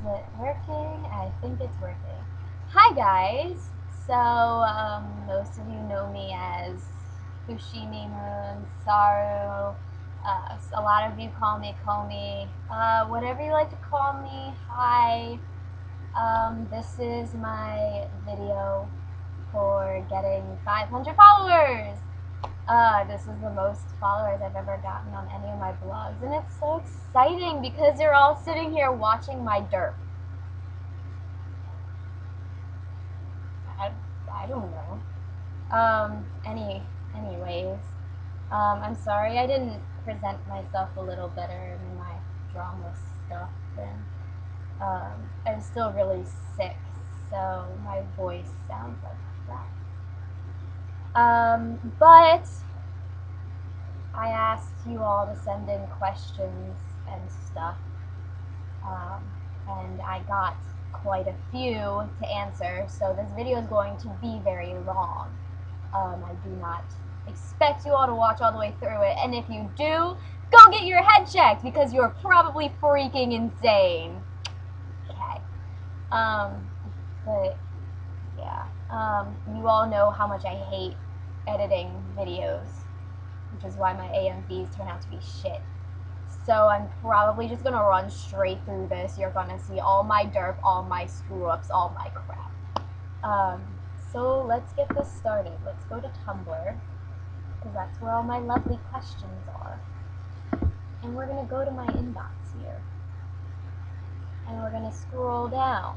it working? I think it's working. Hi guys! So, most of you know me as Fushimi Moon, Saru. A lot of you call me Komi. Whatever you like to call me, hi. This is my video for getting 500 followers. This is the most followers I've ever gotten on any of my blogs, and it's so exciting because you're all sitting here watching my derp. I don't know. Anyways, I'm sorry I didn't present myself a little better in my drama stuff, and I'm still really sick, so my voice sounds like that. But I asked you all to send in questions and stuff, and I got quite a few to answer, so this video is going to be very long. I do not expect you all to watch all the way through it, and if you do, go get your head checked, because you're probably freaking insane. Okay. But, yeah. You all know how much I hate editing videos, which is why my AMVs turn out to be shit. So I'm probably just gonna run straight through this. You're gonna see all my derp, all my screw-ups, all my crap. So let's get this started. Let's go to Tumblr, because that's where all my lovely questions are. And we're gonna go to my inbox here. And we're gonna scroll down.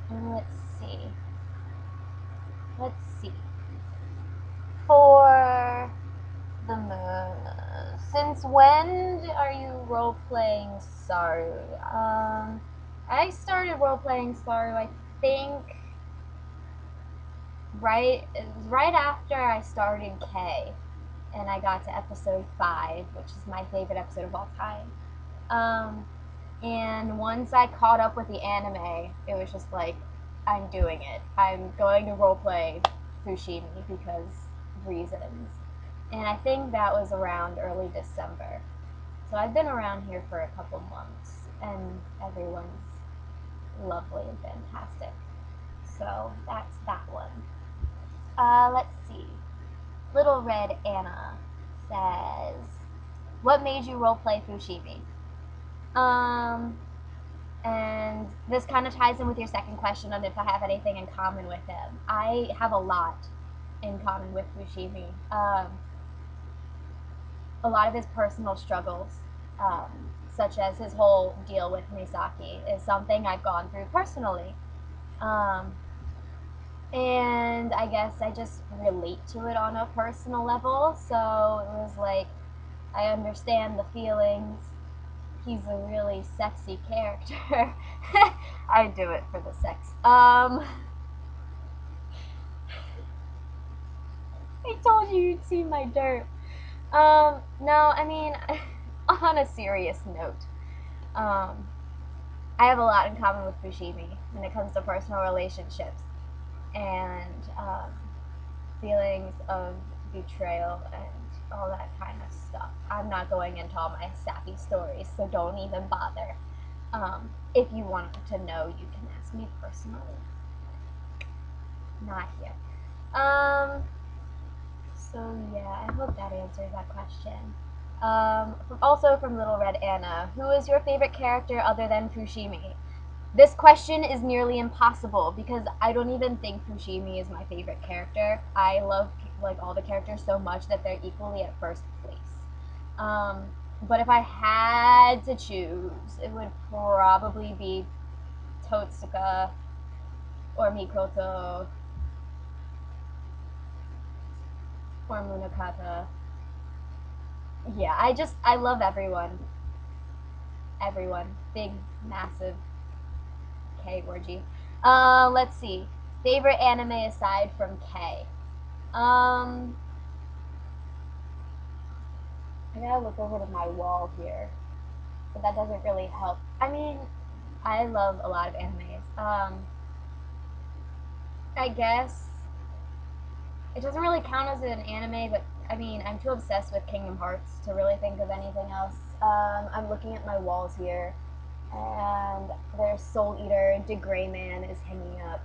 And let's see. For the moon, since when are you role-playing Saru? I started role-playing Saru, I think, it was right after I started K, and I got to episode 5, which is my favorite episode of all time. And once I caught up with the anime, it was just like, I'm doing it. I'm going to roleplay Fushimi because reasons. And I think that was around early December. So I've been around here for a couple months, and everyone's lovely and fantastic. So that's that one. Let's see. Little Red Anna says, what made you roleplay Fushimi? And this kind of ties in with your second question on if I have anything in common with him. I have a lot in common with Fushimi. A lot of his personal struggles, such as his whole deal with Misaki, is something I've gone through personally. And I guess I just relate to it on a personal level, so it was like, I understand the feelings. He's a really sexy character. I do it for the sex. I told you you'd see my derp. No, I mean, on a serious note, I have a lot in common with Fushimi when it comes to personal relationships and feelings of betrayal and all that kind of stuff. I'm not going into all my sappy stories, so don't even bother. If you want to know, you can ask me personally. Not here. So yeah, I hope that answers that question. Also from Little Red Anna, who is your favorite character other than Fushimi? This question is nearly impossible because I don't even think Fushimi is my favorite character. I love like all the characters so much that they're equally at first place. But if I had to choose, it would probably be Totsuka or Mikoto or Munakata. Yeah, I love everyone. Everyone. Big, massive K orgy. Let's see. Favorite anime aside from K. I gotta look over to my wall here, but that doesn't really help. I mean, I love a lot of animes. I guess it doesn't really count as an anime, but I mean, I'm too obsessed with Kingdom Hearts to really think of anything else. I'm looking at my walls here. and there's Soul Eater, De Grey Man is hanging up,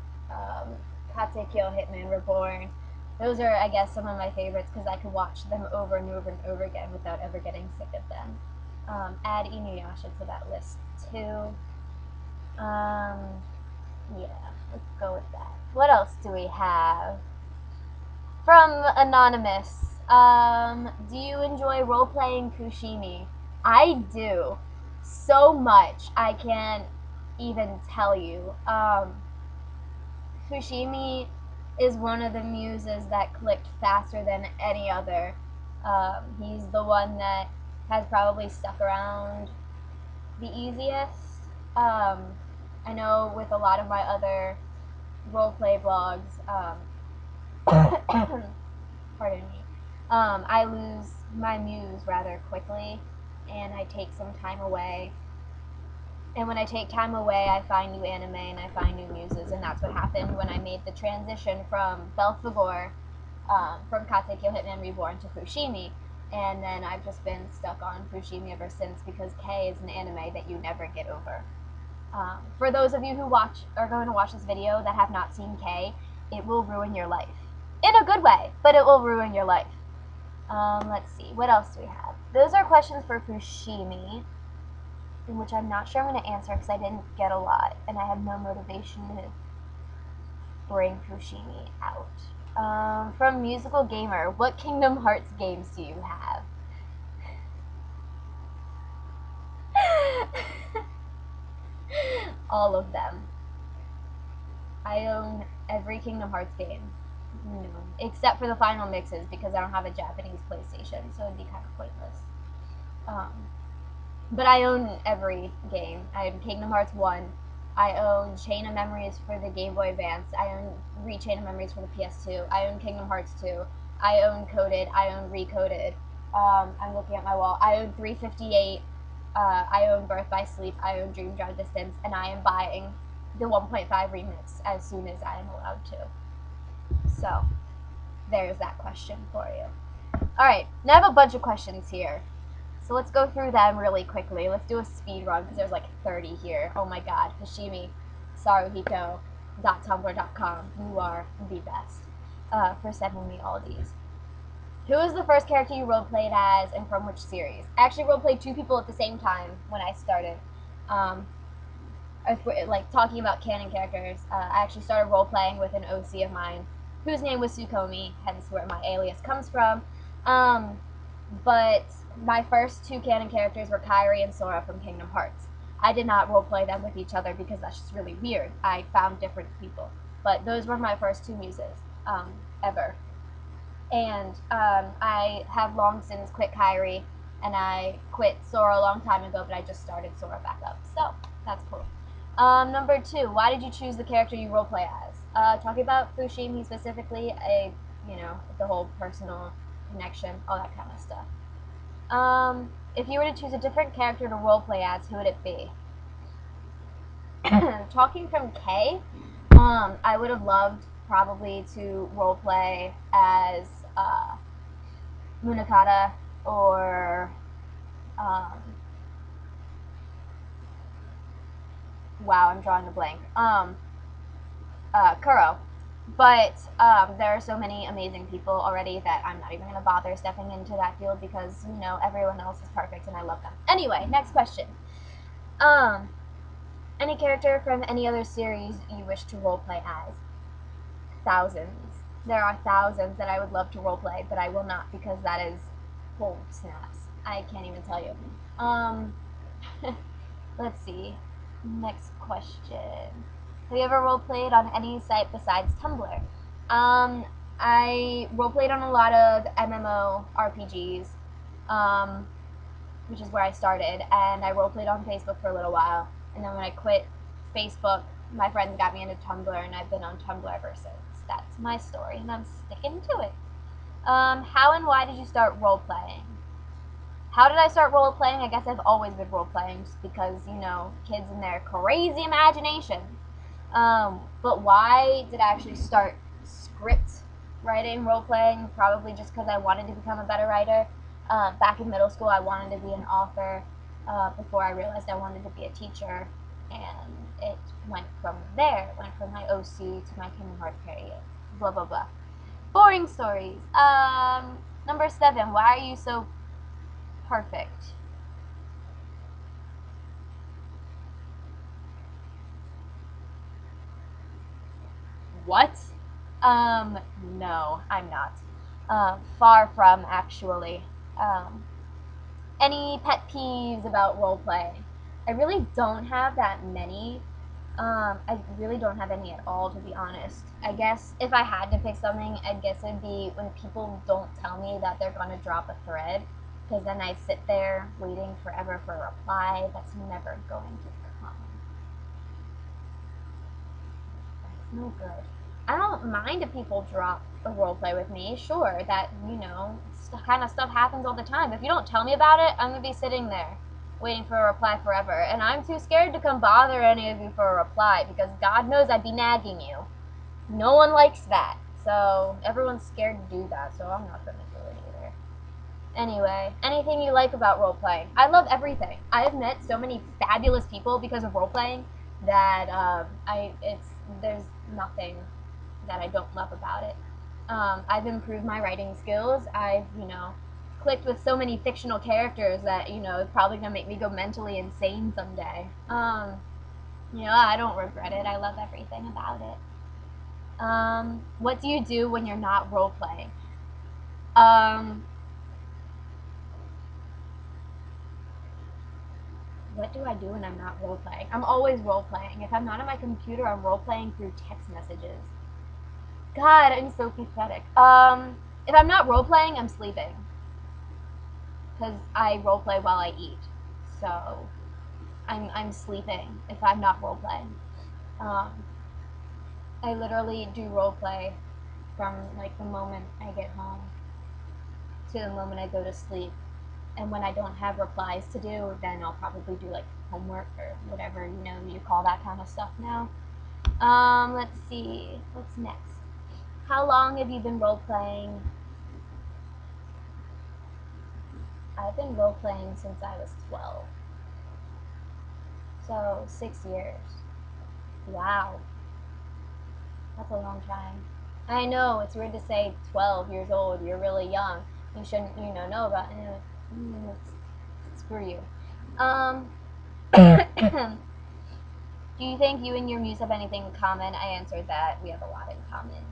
Katekyo Hitman Reborn. Those are, I guess, some of my favorites because I could watch them over and over and over again without ever getting sick of them. Add Inuyasha to that list too. Yeah, let's go with that. What else do we have? From Anonymous, do you enjoy role-playing Fushimi? I do. So much, I can't even tell you. Fushimi is one of the muses that clicked faster than any other. He's the one that has probably stuck around the easiest. I know with a lot of my other roleplay blogs, pardon me, I lose my muse rather quickly, and I take some time away. And when I take time away, I find new anime and I find new muses, and that's what happened when I made the transition from Belphegor, from Katekyo Hitman Reborn to Fushimi, and then I've just been stuck on Fushimi ever since because K is an anime that you never get over. For those of you who are going to watch this video that have not seen K, it will ruin your life. In a good way, but it will ruin your life. Let's see, what else do we have? Those are questions for Fushimi, in which I'm not sure I'm going to answer because I didn't get a lot, and I have no motivation to bring Fushimi out. From Musical Gamer, what Kingdom Hearts games do you have? All of them. I own every Kingdom Hearts game. No, except for the final mixes because I don't have a Japanese PlayStation, so it'd be kind of pointless. But I own every game. I own Kingdom Hearts 1. I own Chain of Memories for the Game Boy Advance. I own Re-Chain of Memories for the PS2. I own Kingdom Hearts 2. I own Coded. I own Recoded. I'm looking at my wall. I own 358. I own Birth by Sleep. I own Dream Drop Distance. And I am buying the 1.5 remix as soon as I am allowed to. So, there's that question for you. Alright, now I have a bunch of questions here. So let's go through them really quickly. Let's do a speed run because there's like 30 here. Oh my god, Fushimi, Saruhiko.tumblr.com. You are the best for sending me all these. Who is the first character you roleplayed as and from which series? I actually roleplayed 2 people at the same time when I started. Like talking about canon characters, I actually started roleplaying with an OC of mine whose name was Komi, hence where my alias comes from. But my first 2 canon characters were Kairi and Sora from Kingdom Hearts. I did not roleplay them with each other because that's just really weird. I found different people. But those were my first 2 muses, ever. And I have long since quit Kairi, and I quit Sora a long time ago, but I just started Sora back up. So, that's cool. Number 2, why did you choose the character you roleplay as? Talking about Fushimi specifically, the whole personal connection, all that kind of stuff. If you were to choose a different character to roleplay as, who would it be? Talking from K, I would have loved probably to roleplay as Munakata or wow, I'm drawing a blank. Kuro. But there are so many amazing people already that I'm not even going to bother stepping into that field because, everyone else is perfect and I love them. Anyway, next question. Any character from any other series you wish to roleplay as? Thousands. There are thousands that I would love to roleplay, but I will not because that is whole snaps. I can't even tell you. Let's see. Next question. Have you ever roleplayed on any site besides Tumblr? I roleplayed on a lot of MMO RPGs, which is where I started, and I roleplayed on Facebook for a little while, and then when I quit Facebook, my friends got me into Tumblr, and I've been on Tumblr ever since. That's my story, and I'm sticking to it. How and why did you start roleplaying? How did I start role-playing? I guess I've always been role-playing just because, kids and their crazy imagination. But why did I actually start script writing, role-playing? Probably just because I wanted to become a better writer. Back in middle school, I wanted to be an author. before I realized I wanted to be a teacher, and it went from there. It went from my OC to my Kingdom Hearts period. Blah blah blah. Boring stories. Number 7. Why are you so perfect? What? No, I'm not. Far from, actually. Any pet peeves about roleplay? I really don't have that many. I really don't have any at all, to be honest. I guess if I had to pick something, I guess it'd be when people don't tell me that they're gonna drop a thread, because then I sit there waiting forever for a reply that's never going to come. That's no good. I don't mind if people drop a roleplay with me. Sure, that, kind of stuff happens all the time. If you don't tell me about it, I'm gonna be sitting there waiting for a reply forever, and I'm too scared to come bother any of you for a reply, because God knows I'd be nagging you. No one likes that, so everyone's scared to do that, so I'm not gonna do it either. Anyway, anything you like about role-playing? I love everything. I have met so many fabulous people because of role-playing that there's nothing that I don't love about it. I've improved my writing skills. I've, clicked with so many fictional characters that, it's probably gonna make me go mentally insane someday. I don't regret it. I love everything about it. What do you do when you're not role playing? What do I do when I'm not role playing? I'm always role playing. If I'm not on my computer, I'm role playing through text messages. God, I'm so pathetic. If I'm not role playing, I'm sleeping, because I role play while I eat. So I'm sleeping if I'm not role playing. I literally do role play from like the moment I get home to the moment I go to sleep. And when I don't have replies to do, then I'll probably do like homework or whatever, you call that kind of stuff now. Let's see, what's next? How long have you been role playing? I've been role playing since I was 12. So 6 years. Wow. That's a long time. I know, it's weird to say 12 years old, you're really young. You shouldn't, know about it. Screw you. Do you think you and your muse have anything in common? I answered that. We have a lot in common.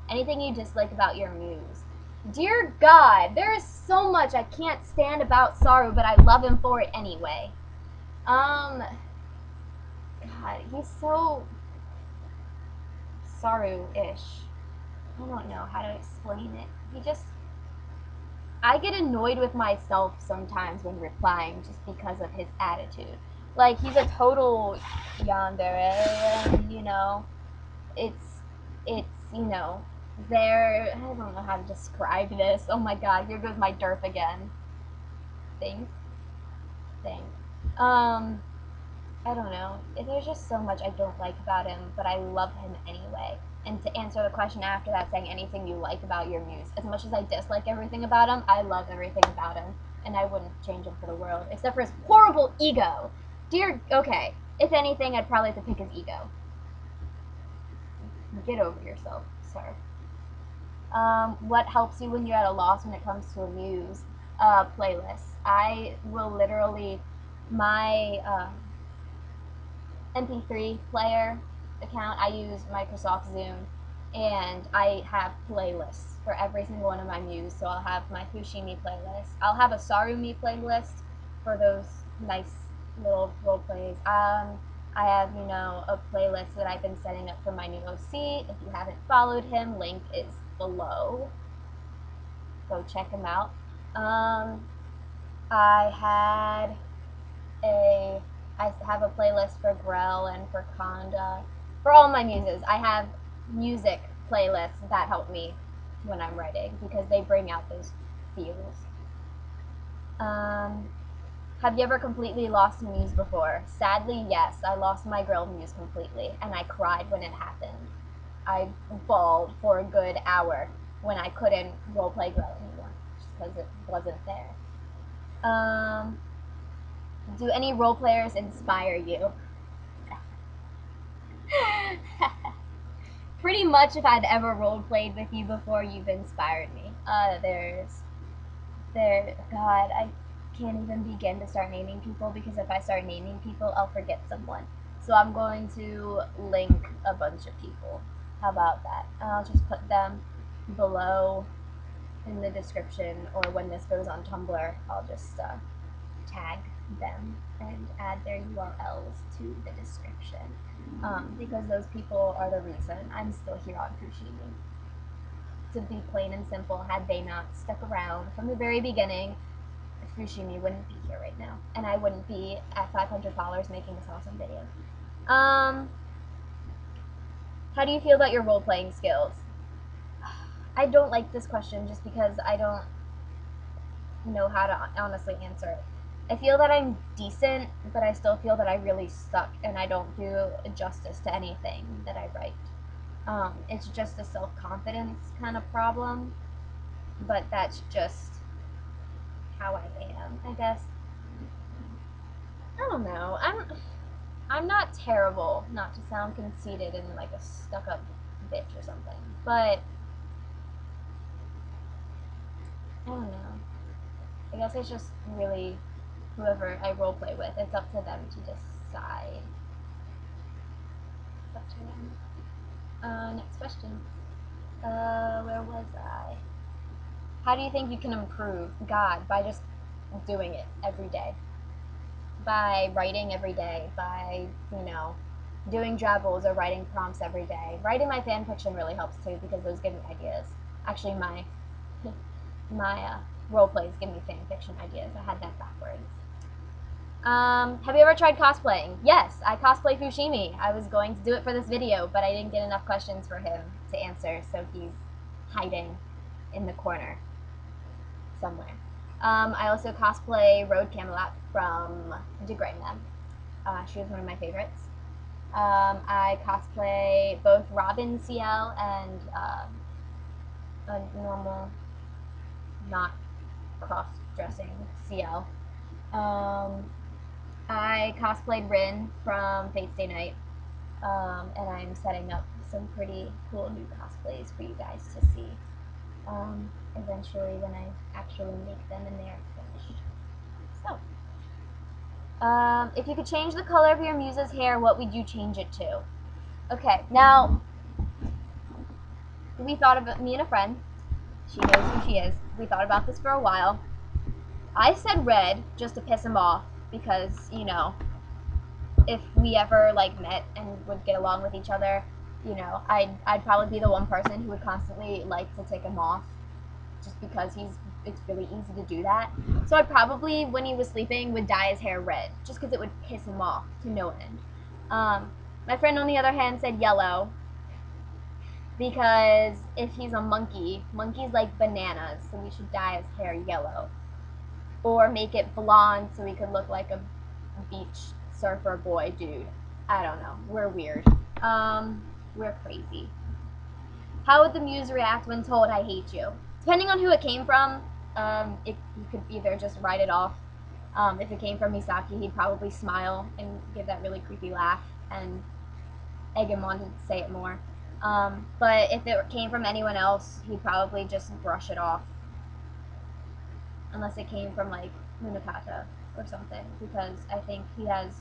Anything you dislike about your muse? Dear God, there is so much I can't stand about Saru, but I love him for it anyway. God, he's so Saru-ish. I don't know how to explain it. I get annoyed with myself sometimes when replying just because of his attitude. Like, he's a total yandere, and, I don't know how to describe this. Oh my God, here goes my derp again. Thing. I don't know. There's just so much I don't like about him, but I love him anyway. And to answer the question after that, saying anything you like about your muse. As much as I dislike everything about him, I love everything about him. And I wouldn't change him for the world, except for his horrible ego. Okay, if anything, I'd probably have to pick his ego. Get over yourself, sir. What helps you when you're at a loss when it comes to a muse? Playlists. I will literally, my MP3 player account, I use Microsoft Zoom, and I have playlists for every single one of my muse. So I'll have my Fushimi playlist. I'll have a Sarumi playlist for those nice little role plays. I have, a playlist that I've been setting up for my new OC. If you haven't followed him, link is below. Go check him out. I have a playlist for Grell and for Konda. For all my muses, I have music playlists that help me when I'm writing, because they bring out those feels. Have you ever completely lost a muse before? Sadly, yes. I lost my girl muse completely, and I cried when it happened. I bawled for a good hour when I couldn't roleplay girl anymore, just because it wasn't there. Do any role players inspire you? Pretty much if I'd ever role played with you before, you've inspired me. God, I can't even begin to start naming people because if I start naming people, I'll forget someone. So I'm going to link a bunch of people. How about that? I'll just put them below in the description, or when this goes on Tumblr, I'll just tag them and add their URLs to the description. Because those people are the reason I'm still here on Fushimi. To be plain and simple, had they not stuck around from the very beginning, Fushimi wouldn't be here right now, and I wouldn't be at $500 making this awesome video. How do you feel about your role-playing skills? I don't like this question just because I don't know how to honestly answer it. I feel that I'm decent, but I still feel that I really suck, and I don't do justice to anything that I write. It's just a self-confidence kind of problem, but that's just how I am, I guess. I don't know. I'm not terrible, not to sound conceited and like a stuck-up bitch or something, but I don't know. I guess it's just really whoever I roleplay with. It's up to them to decide. It's up to them. Next question. Where was I? How do you think you can improve? God, by just doing it every day. By writing every day. By, doing travels or writing prompts every day. Writing my fan fiction really helps too because those give me ideas. Actually, my role plays give me fan fiction ideas. I had that backwards. Have you ever tried cosplaying? Yes, I cosplay Fushimi. I was going to do it for this video, but I didn't get enough questions for him to answer, so he's hiding in the corner somewhere. I also cosplay Road Camelot from Degrayman. She was one of my favorites. I cosplay both Robin CL and a normal, not cross-dressing CL. I cosplayed Rin from Fate Stay Night, and I'm setting up some pretty cool new cosplays for you guys to see eventually when I actually make them and they are finished. So, if you could change the color of your muse's hair, what would you change it to? Okay, now, we thought about, me and a friend, she knows who she is, we thought about this for a while. I said red just to piss him off because, if we ever met and would get along with each other, I'd probably be the one person who would constantly like to take him off just because it's really easy to do that. So I'd probably, when he was sleeping, would dye his hair red just because it would piss him off to no end. My friend, on the other hand, said yellow because if he's a monkey, monkeys like bananas, so we should dye his hair yellow. Or make it blonde so he could look like a beach surfer boy dude. I don't know. We're weird. We're crazy. How would the muse react when told I hate you? Depending on who it came from, you could either just write it off. If it came from Misaki, he'd probably smile and give that really creepy laugh and egg him on to say it more. But if it came from anyone else, he'd probably just brush it off. Unless it came from, Munakata or something, because I think he has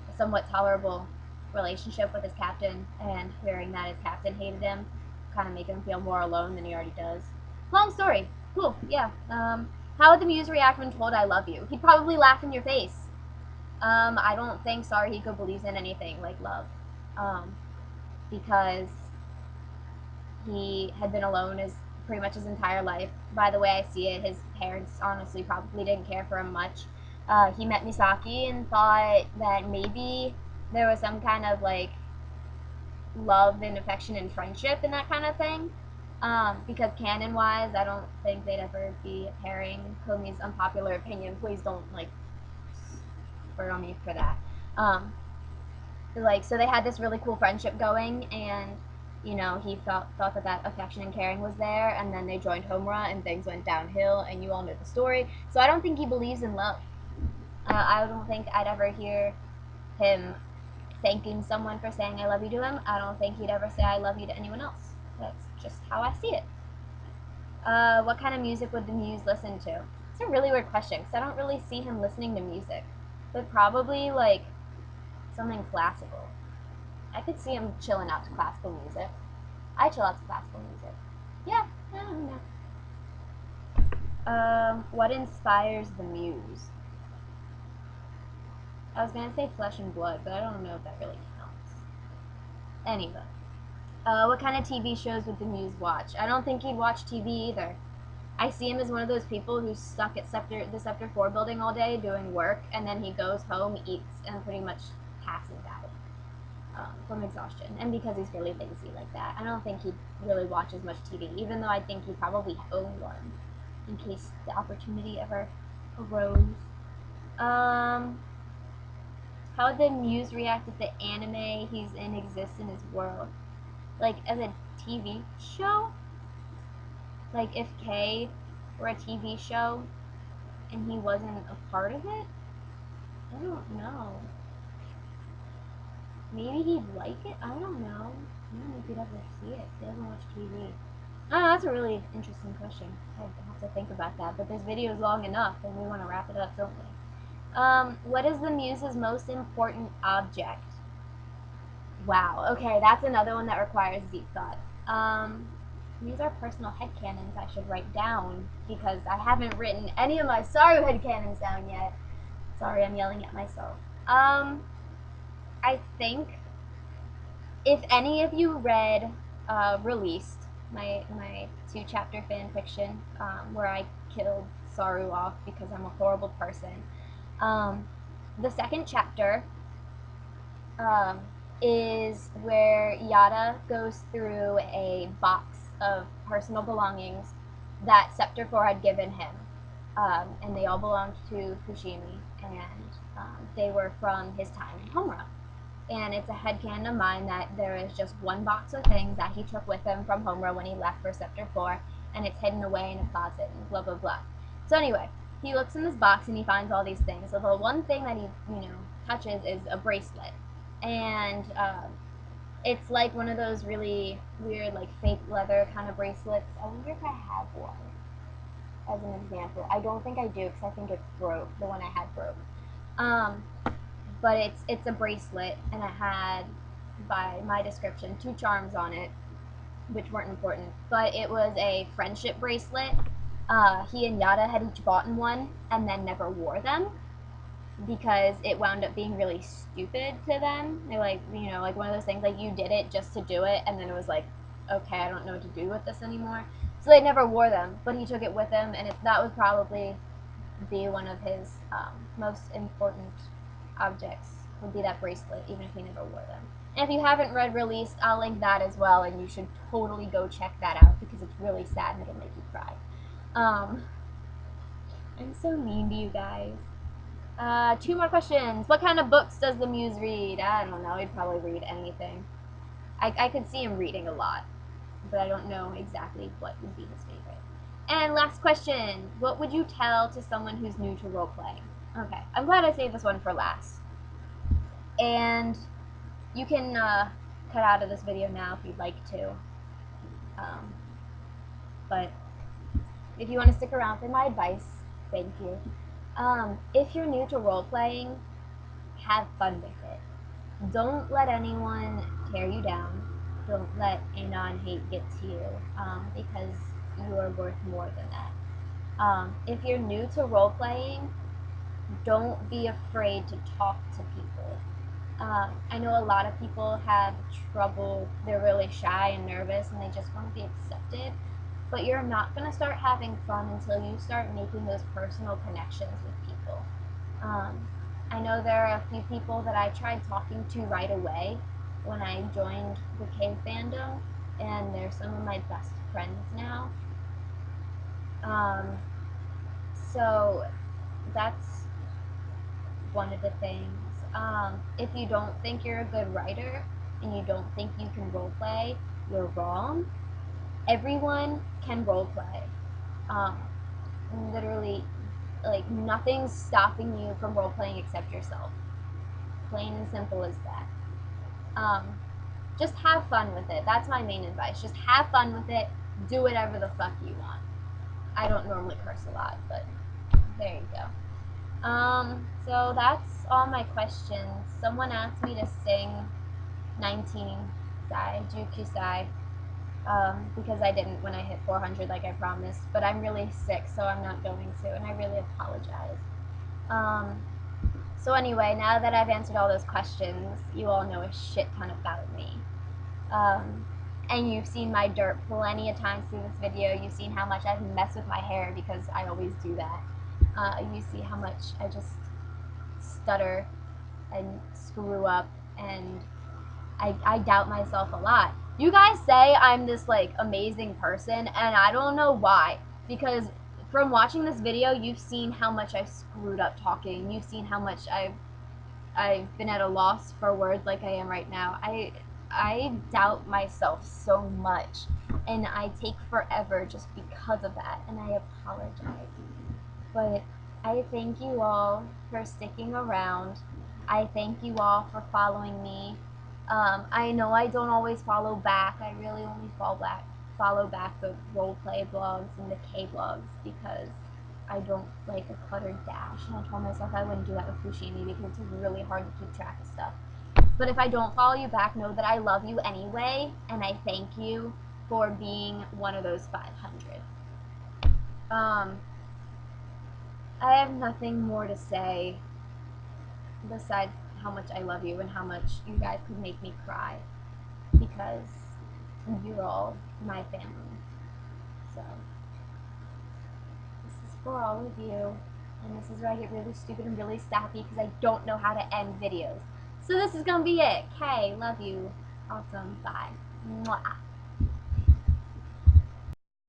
a somewhat tolerable relationship with his captain, and hearing that his captain hated him kind of make him feel more alone than he already does. Long story. Cool, yeah. How would the muse react when told I love you? He'd probably laugh in your face. I don't think Saruhiko believes in anything like love, because he had been alone pretty much his entire life. By the way I see it, his parents honestly probably didn't care for him much. He met Misaki and thought that maybe there was some kind of love and affection and friendship and that kind of thing. Because canon-wise, I don't think they'd ever be a pairing. Komi's unpopular opinion, please don't spur on me for that. So they had this really cool friendship going, and he thought that affection and caring was there, and then they joined Homura, and things went downhill, and you all know the story. So I don't think he believes in love. I don't think I'd ever hear him thanking someone for saying I love you to him. I don't think he'd ever say I love you to anyone else. That's just how I see it. What kind of music would the Muse listen to? It's a really weird question because I don't really see him listening to music, but probably like something classical. I could see him chilling out to classical music. I chill out to classical music. Yeah, I don't know. What inspires the Muse? I was gonna say Flesh and Blood, but I don't know if that really counts. Anyway, what kind of TV shows would the Muse watch? I don't think he'd watch TV either. I see him as one of those people who's stuck at the Sector 4 building all day doing work, and then he goes home, eats, and pretty much passes out from exhaustion. And because he's really lazy like that, I don't think he'd really watch as much TV, even though I think he probably owned one in case the opportunity ever arose. How would the Muse react if the anime he's in exists in his world? Like, as a TV show? Like, if K were a TV show and he wasn't a part of it? I don't know. Maybe he'd like it? I don't know. I don't know if he'd ever see it. He doesn't watch TV. Oh, that's a really interesting question. I have to think about that. But this video is long enough, and we want to wrap it up, don't we? What is the Muse's most important object? Wow, okay, that's another one that requires deep thought. These are personal headcanons I should write down, because I haven't written any of my Saru headcanons down yet. Sorry, I'm yelling at myself. I think, if any of you read Released, my 2-chapter fanfiction, where I killed Saru off because I'm a horrible person, the second chapter is where Yada goes through a box of personal belongings that Sector 4 had given him, and they all belonged to Fushimi, and they were from his time in Homura. And it's a headcanon of mine that there is just one box of things that he took with him from Homura when he left for Sector 4, and it's hidden away in a closet, and blah blah blah. So anyway, he looks in this box and he finds all these things. So the one thing that he, touches is a bracelet. And it's like one of those really weird, like, fake leather kind of bracelets. I wonder if I have one as an example. I don't think I do, because I think it's broke. The one I had broke. But it's a bracelet, and it had, by my description, 2 charms on it, which weren't important. But it was a friendship bracelet. He and Yada had each bought one, and then never wore them, because it wound up being really stupid to them. They're like, like one of those things, like, you did it just to do it, and then it was like, okay, I don't know what to do with this anymore. So they never wore them, but he took it with him, and that would probably be one of his most important objects, would be that bracelet, even if he never wore them. And if you haven't read Released, I'll link that as well, and you should totally go check that out, because it's really sad and it'll make you cry. I'm so mean to you guys. 2 more questions. What kind of books does the Muse read? I don't know. He'd probably read anything. I could see him reading a lot, but I don't know exactly what would be his favorite. And last question. What would you tell to someone who's new to role-playing? Okay, I'm glad I saved this one for last. And you can cut out of this video now if you'd like to. But if you want to stick around for my advice, thank you. If you're new to role-playing, have fun with it. Don't let anyone tear you down. Don't let anon hate get to you, because you are worth more than that. If you're new to role-playing, don't be afraid to talk to people. I know a lot of people have trouble, they're really shy and nervous, and they just want to be accepted. But you're not going to start having fun until you start making those personal connections with people. I know there are a few people that I tried talking to right away when I joined the K fandom, and they're some of my best friends now. So that's one of the things. If you don't think you're a good writer and you don't think you can roleplay, you're wrong. Everyone can roleplay. Literally Like, nothing's stopping you from role playing except yourself. Plain and simple as that. Just have fun with it. That's my main advice. Just have fun with it. Do whatever the fuck you want. I don't normally curse a lot, but there you go. So that's all my questions. Someone asked me to sing 19 Sai, Juku Sai, because I didn't when I hit 400 like I promised, but I'm really sick, so I'm not going to, and I really apologize. So anyway, now that I've answered all those questions, you all know a shit ton about me. And you've seen my derp plenty of times through this video. You've seen how much I've messed with my hair, because I always do that. You see how much I just stutter and screw up, and I doubt myself a lot. You guys say I'm this like amazing person, and I don't know why, because from watching this video, you've seen how much I've screwed up talking. You've seen how much I've been at a loss for words like I am right now. I doubt myself so much, and I take forever just because of that, and I apologize. But I thank you all for sticking around. I thank you all for following me. I know I don't always follow back. I really only follow back the roleplay blogs and the K blogs, because I don't like a cluttered dash. And I told myself I wouldn't do that with Fushimi, because it's really hard to keep track of stuff. But if I don't follow you back, know that I love you anyway, and I thank you for being one of those 500. I have nothing more to say besides how much I love you and how much you guys could make me cry, because you're all my family. So this is for all of you, and this is where I get really stupid and really sappy, because I don't know how to end videos. So this is gonna be it. Okay, love you. Awesome. Bye. Mwah.